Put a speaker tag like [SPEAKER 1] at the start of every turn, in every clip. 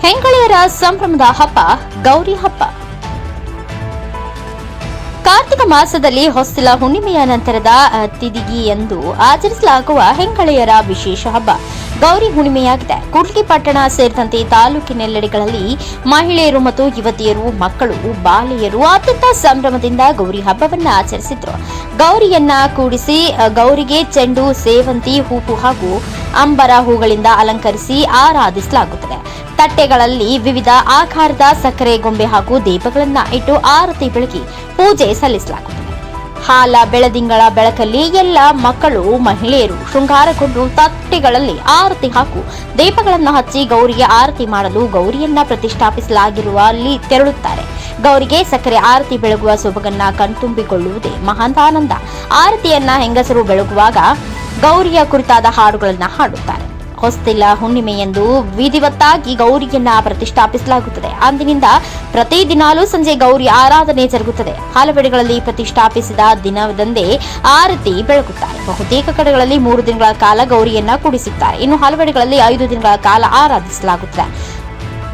[SPEAKER 1] ಹೆಂಗಳೆಯರ ಸಂಭ್ರಮದ ಹಬ್ಬ ಗೌರಿ ಹಬ್ಬ. ಕಾರ್ತಿಕ ಮಾಸದಲ್ಲಿ ಹೊಸ್ತಿಲ ಹುಣ್ಣಿಮೆಯ ನಂತರದ ತಿದಿಗಿಯಂದು ಆಚರಿಸಲಾಗುವ ಹೆಂಗಳೆಯರ ವಿಶೇಷ ಹಬ್ಬ ಗೌರಿ ಹುಣ್ಣಿಮೆಯಾಗಿದೆ. ಕೂಡ್ಲಿಗಿ ಪಟ್ಟಣ ಸೇರಿದಂತೆ ತಾಲೂಕಿನೆಲ್ಲೆಡೆಗಳಲ್ಲಿ ಮಹಿಳೆಯರು ಮತ್ತು ಯುವತಿಯರು, ಮಕ್ಕಳು, ಬಾಲೆಯರು ಅತ್ಯಂತ ಸಂಭ್ರಮದಿಂದ ಗೌರಿ ಹಬ್ಬವನ್ನ ಆಚರಿಸಿದ್ರು. ಗೌರಿಯನ್ನ ಕೂಡಿಸಿ ಗೌರಿಗೆ ಚೆಂಡು, ಸೇವಂತಿ ಹೂವು ಹಾಗೂ ಅಂಬರ ಹೂಗಳಿಂದ ಅಲಂಕರಿಸಿ ಆರಾಧಿಸಲಾಗುತ್ತದೆ. ತಟ್ಟೆಗಳಲ್ಲಿ ವಿವಿಧ ಆಕಾರದ ಸಕ್ಕರೆ ಗೊಂಬೆ ಹಾಗೂ ದೀಪಗಳನ್ನ ಇಟ್ಟು ಆರತಿ ಬೆಳಗಿ ಪೂಜೆ ಸಲ್ಲಿಸಲಾಗುತ್ತದೆ. ಹಾಲ ಬೆಳದಿಂಗಳ ಬೆಳಕಲ್ಲಿ ಎಲ್ಲ ಮಕ್ಕಳು, ಮಹಿಳೆಯರು ಶೃಂಗಾರಗೊಂಡು ತಟ್ಟೆಗಳಲ್ಲಿ ಆರತಿ ಹಾಗೂ ದೀಪಗಳನ್ನು ಹಚ್ಚಿ ಗೌರಿಗೆ ಆರತಿ ಮಾಡಲು ಗೌರಿಯನ್ನ ಪ್ರತಿಷ್ಠಾಪಿಸಲಾಗಿರುವಲ್ಲಿ ತೆರಳುತ್ತಾರೆ. ಗೌರಿಗೆ ಸಕ್ಕರೆ ಆರತಿ ಬೆಳಗುವ ಸೊಬಗನ್ನ ಕಣ್ತುಂಬಿಕೊಳ್ಳುವುದೇ ಮಹಾಂತಾನಂದ. ಆರತಿಯನ್ನ ಹೆಂಗಸರು ಬೆಳಗುವಾಗ ಗೌರಿಯ ಕುರಿತಾದ ಹಾಡುಗಳನ್ನು ಹಾಡುತ್ತಾರೆ. ಹೊಸ್ತಿಲ ಹುಣ್ಣಿಮೆಯಂದು ವಿಧಿವತ್ತಾಗಿ ಗೌರಿಯನ್ನ ಪ್ರತಿಷ್ಠಾಪಿಸಲಾಗುತ್ತದೆ. ಅಂದಿನಿಂದ ಪ್ರತಿದಿನಾಲೂ ಸಂಜೆ ಗೌರಿ ಆರಾಧನೆ ಜರುಗುತ್ತದೆ. ಹಲವೆಡೆಗಳಲ್ಲಿ ಪ್ರತಿಷ್ಠಾಪಿಸಿದ ದಿನದಂದೇ ಆರತಿ ಬೆಳಗುತ್ತಾರೆ. ಬಹುತೇಕ ಕಡೆಗಳಲ್ಲಿ 3 ದಿನಗಳ ಕಾಲ ಗೌರಿಯನ್ನ ಕೂಡಿಸುತ್ತಾರೆ. ಇನ್ನು ಹಲವೆಡೆಗಳಲ್ಲಿ 5 ದಿನಗಳ ಕಾಲ ಆರಾಧಿಸಲಾಗುತ್ತದೆ.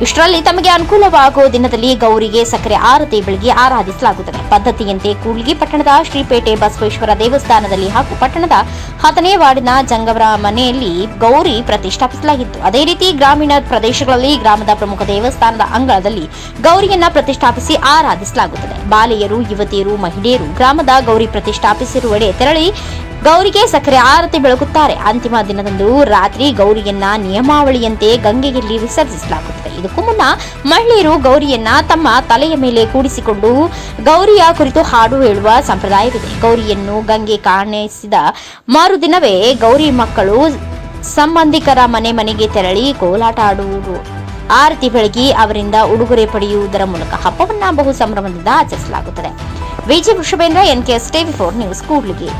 [SPEAKER 1] ಇಷ್ಟರಲ್ಲಿ ತಮಗೆ ಅನುಕೂಲವಾಗುವ ದಿನದಲ್ಲಿ ಗೌರಿಗೆ ಸಕ್ಕರೆ ಆರತಿ ಬೆಳಗಿ ಆರಾಧಿಸಲಾಗುತ್ತದೆ. ಪದ್ಧತಿಯಂತೆ ಕೂಡ್ಲಿಗಿ ಪಟ್ಟಣದ ಶ್ರೀಪೇಟೆ ಬಸವೇಶ್ವರ ದೇವಸ್ಥಾನದಲ್ಲಿ ಹಾಗೂ ಪಟ್ಟಣದ 10ನೇ ವಾರ್ಡಿನ ಜಂಗವರ ಮನೆಯಲ್ಲಿ ಗೌರಿ ಪ್ರತಿಷ್ಠಾಪಿಸಲಾಗಿತ್ತು. ಅದೇ ರೀತಿ ಗ್ರಾಮೀಣ ಪ್ರದೇಶಗಳಲ್ಲಿ ಗ್ರಾಮದ ಪ್ರಮುಖ ದೇವಸ್ಥಾನದ ಅಂಗಳದಲ್ಲಿ ಗೌರಿಯನ್ನ ಪ್ರತಿಷ್ಠಾಪಿಸಿ ಆರಾಧಿಸಲಾಗುತ್ತದೆ. ಬಾಲೆಯರು, ಯುವತಿಯರು, ಮಹಿಳೆಯರು ಗ್ರಾಮದ ಗೌರಿ ಪ್ರತಿಷ್ಠಾಪಿಸಿರುವೆಡೆ ತೆರಳಿ ಗೌರಿಗೆ ಸಕ್ಕರೆ ಆರತಿ ಬೆಳಗುತ್ತಾರೆ. ಅಂತಿಮ ದಿನದಂದು ರಾತ್ರಿ ಗೌರಿಯನ್ನ ನಿಯಮಾವಳಿಯಂತೆ ಗಂಗೆಯಲ್ಲಿ ವಿಸರ್ಜಿಸಲಾಗುತ್ತದೆ. ಇದಕ್ಕೂ ಮುನ್ನ ಮಹಿಳೆಯರು ಗೌರಿಯನ್ನ ತಮ್ಮ ತಲೆಯ ಮೇಲೆ ಕೂಡಿಸಿಕೊಂಡು ಗೌರಿಯ ಕುರಿತು ಹಾಡು ಹೇಳುವ ಸಂಪ್ರದಾಯವಿದೆ. ಗೌರಿಯನ್ನು ಗಂಗೆ ಕಾಣಿಸಿದ ಮರುದಿನವೇ ಗೌರಿ ಮಕ್ಕಳು ಸಂಬಂಧಿಕರ ಮನೆಗೆ ತೆರಳಿ ಕೋಲಾಟ ಆಡುವುದು, ಆರತಿ ಬೆಳಗಿ ಅವರಿಂದ ಉಡುಗೊರೆ ಪಡೆಯುವುದರ ಮೂಲಕ ಹಬ್ಬವನ್ನ ಬಹು ಸಂಭ್ರಮದಿಂದ ಆಚರಿಸಲಾಗುತ್ತದೆ. Viji Vrishabhendra, NKS TV4 news, Kudligi.